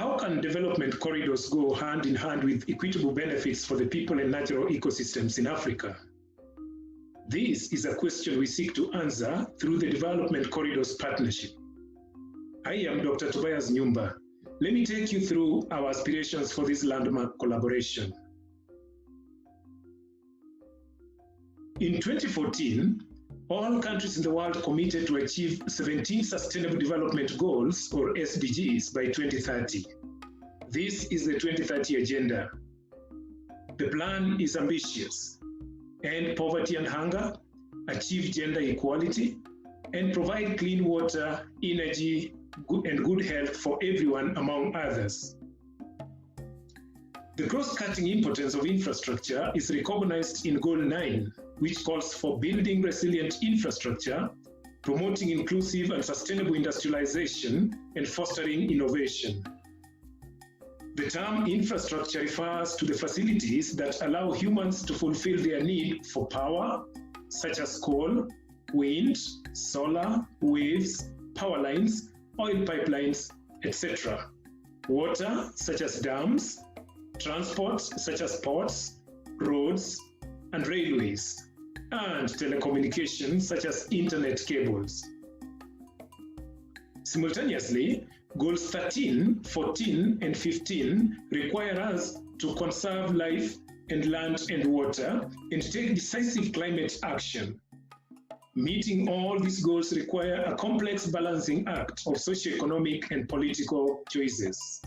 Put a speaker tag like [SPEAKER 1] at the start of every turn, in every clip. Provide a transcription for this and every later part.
[SPEAKER 1] How can development corridors go hand in hand with equitable benefits for the people and natural ecosystems in Africa? This is a question we seek to answer through the Development Corridors Partnership. I am Dr. Tobias Nyumba. Let me take you through our aspirations for this landmark collaboration. In 2014, all countries in the world committed to achieve 17 Sustainable Development Goals, or SDGs, by 2030. This is the 2030 Agenda. The plan is ambitious: end poverty and hunger, achieve gender equality, and provide clean water, energy, and good health for everyone, among others. The cross-cutting importance of infrastructure is recognized in Goal 9, which calls for building resilient infrastructure, promoting inclusive and sustainable industrialization, and fostering innovation. The term infrastructure refers to the facilities that allow humans to fulfill their need for power, such as coal, wind, solar, waves, power lines, oil pipelines, etc. Water, such as dams, transport, such as ports, roads, and railways, and telecommunications, such as internet cables. Simultaneously, Goals 13, 14, and 15 require us to conserve life and land and water and take decisive climate action. Meeting all these goals require a complex balancing act of socioeconomic and political choices.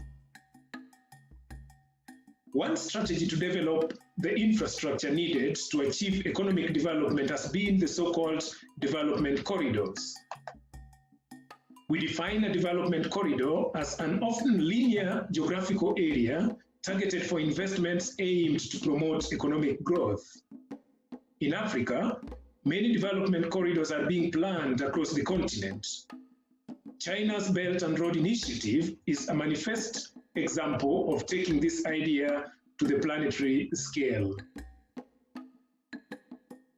[SPEAKER 1] One strategy to develop the infrastructure needed to achieve economic development has been the so-called development corridors. We define a development corridor as an often linear geographical area targeted for investments aimed to promote economic growth. In Africa, many development corridors are being planned across the continent. China's Belt and Road Initiative is a manifest example of taking this idea to the planetary scale.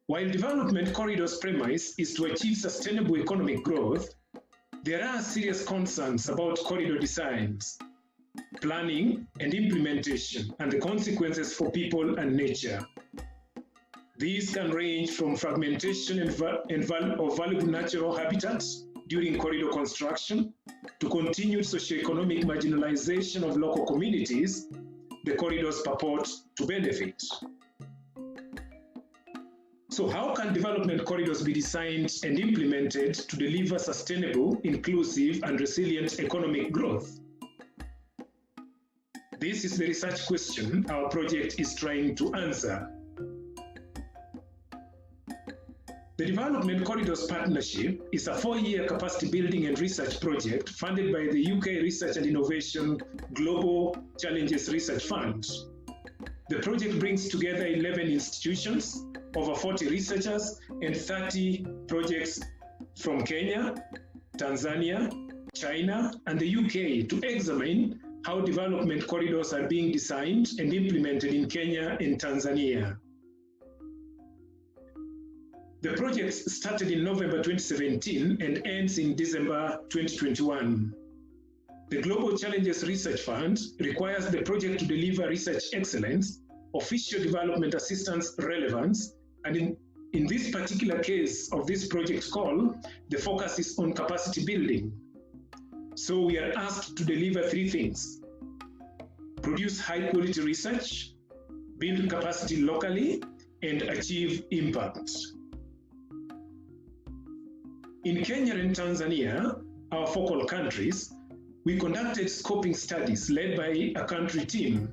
[SPEAKER 1] While development corridors' premise is to achieve sustainable economic growth, there are serious concerns about corridor designs, planning and implementation, and the consequences for people and nature. These can range from fragmentation of valuable natural habitats during corridor construction to continued socioeconomic marginalization of local communities the corridors purport to benefit. So how can development corridors be designed and implemented to deliver sustainable, inclusive, and resilient economic growth? This is the research question our project is trying to answer. The Development Corridors Partnership is a 4-year capacity building and research project funded by the UK Research and Innovation Global Challenges Research Fund. The project brings together 11 institutions, over 40 researchers, and 30 projects from Kenya, Tanzania, China, and the UK to examine how development corridors are being designed and implemented in Kenya and Tanzania. The project started in November 2017 and ends in December 2021. The Global Challenges Research Fund requires the project to deliver research excellence, official development assistance relevance, and in this particular case of this project call, the focus is on capacity building. So we are asked to deliver 3 things: produce high-quality research, build capacity locally, and achieve impact. In Kenya and Tanzania, our focal countries, we conducted scoping studies led by a country team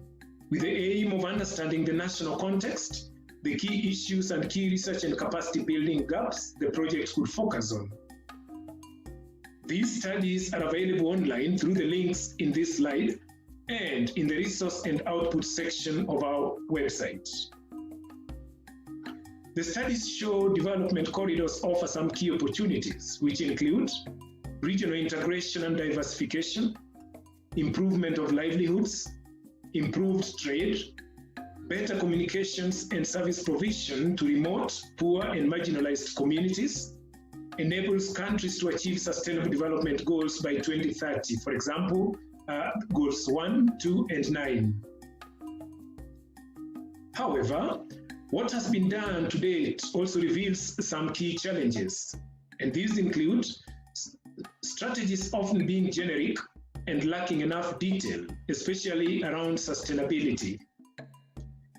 [SPEAKER 1] with the aim of understanding the national context, the key issues and key research and capacity building gaps the project could focus on. These studies are available online through the links in this slide and in the resource and output section of our website. The studies show development corridors offer some key opportunities, which include regional integration and diversification, improvement of livelihoods, improved trade, better communications and service provision to remote, poor, and marginalized communities, enables countries to achieve sustainable development goals by 2030, for example, goals 1, 2, and 9. However, what has been done to date also reveals some key challenges, and these include strategies often being generic and lacking enough detail, especially around sustainability,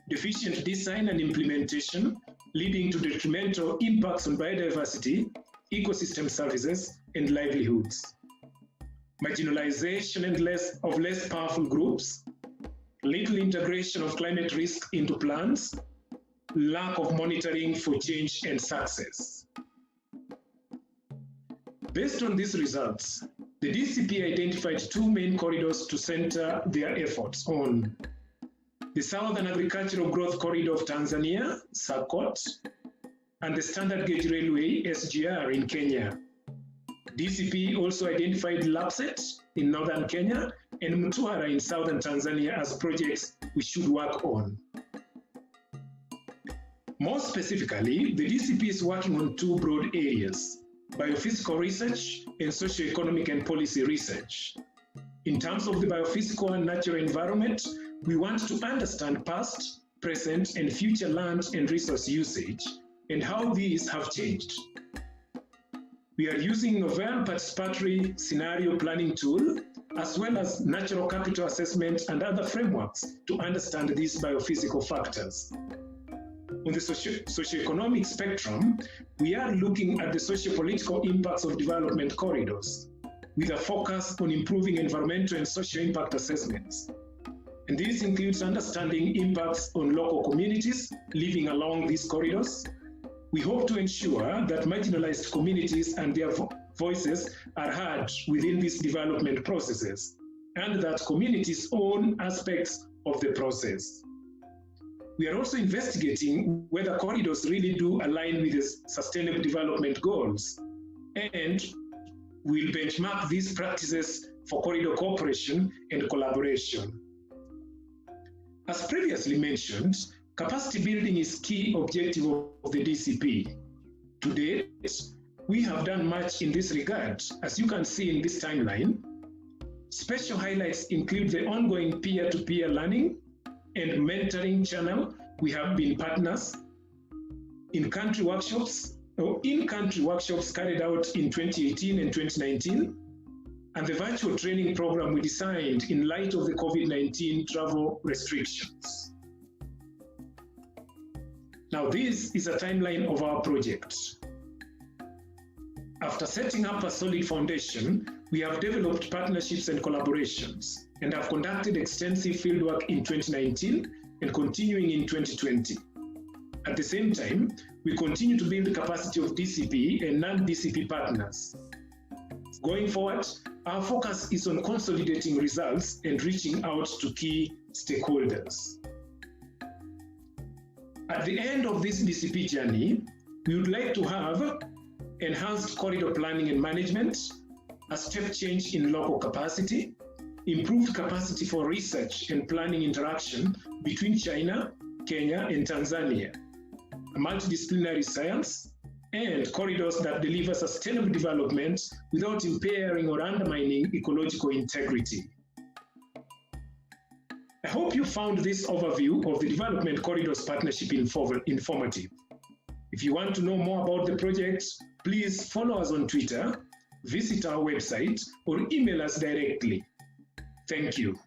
[SPEAKER 1] deficient design and implementation, leading to detrimental impacts on biodiversity, ecosystem services, and livelihoods, marginalization and of less powerful groups, little integration of climate risk into plans, lack of monitoring for change and success. Based on these results, the DCP identified 2 main corridors to center their efforts on: the Southern Agricultural Growth Corridor of Tanzania, SAGCOT, and the Standard Gauge Railway, SGR, in Kenya. DCP also identified Lapset in northern Kenya and Mtwara in southern Tanzania as projects we should work on. More specifically, the DCP is working on 2 broad areas: biophysical research and socioeconomic and policy research. In terms of the biophysical and natural environment, we want to understand past, present, and future land and resource usage and how these have changed. We are using novel participatory scenario planning tool, as well as natural capital assessment and other frameworks to understand these biophysical factors. On the socioeconomic spectrum, we are looking at the socio-political impacts of development corridors, with a focus on improving environmental and social impact assessments. And this includes understanding impacts on local communities living along these corridors. We hope to ensure that marginalized communities and their voices are heard within these development processes, and that communities own aspects of the process. We are also investigating whether corridors really do align with the Sustainable Development Goals, and we'll benchmark these practices for corridor cooperation and collaboration. As previously mentioned, capacity building is key objective of the DCP. To date, we have done much in this regard, as you can see in this timeline. Special highlights include the ongoing peer-to-peer learning and mentoring channel. We have been partners in-country workshops carried out in 2018 and 2019, and the virtual training program we designed in light of the COVID-19 travel restrictions. Now, this is a timeline of our project. After setting up a solid foundation, we have developed partnerships and collaborations, and have conducted extensive fieldwork in 2019 and continuing in 2020. At the same time, we continue to build the capacity of DCP and non-DCP partners. Going forward, our focus is on consolidating results and reaching out to key stakeholders. At the end of this DCP journey, we would like to have enhanced corridor planning and management, a step change in local capacity, improved capacity for research and planning interaction between China, Kenya, and Tanzania, a multidisciplinary science, and corridors that deliver sustainable development without impairing or undermining ecological integrity. I hope you found this overview of the Development Corridors Partnership informative. If you want to know more about the project, please follow us on Twitter, visit our website, or email us directly. Thank you.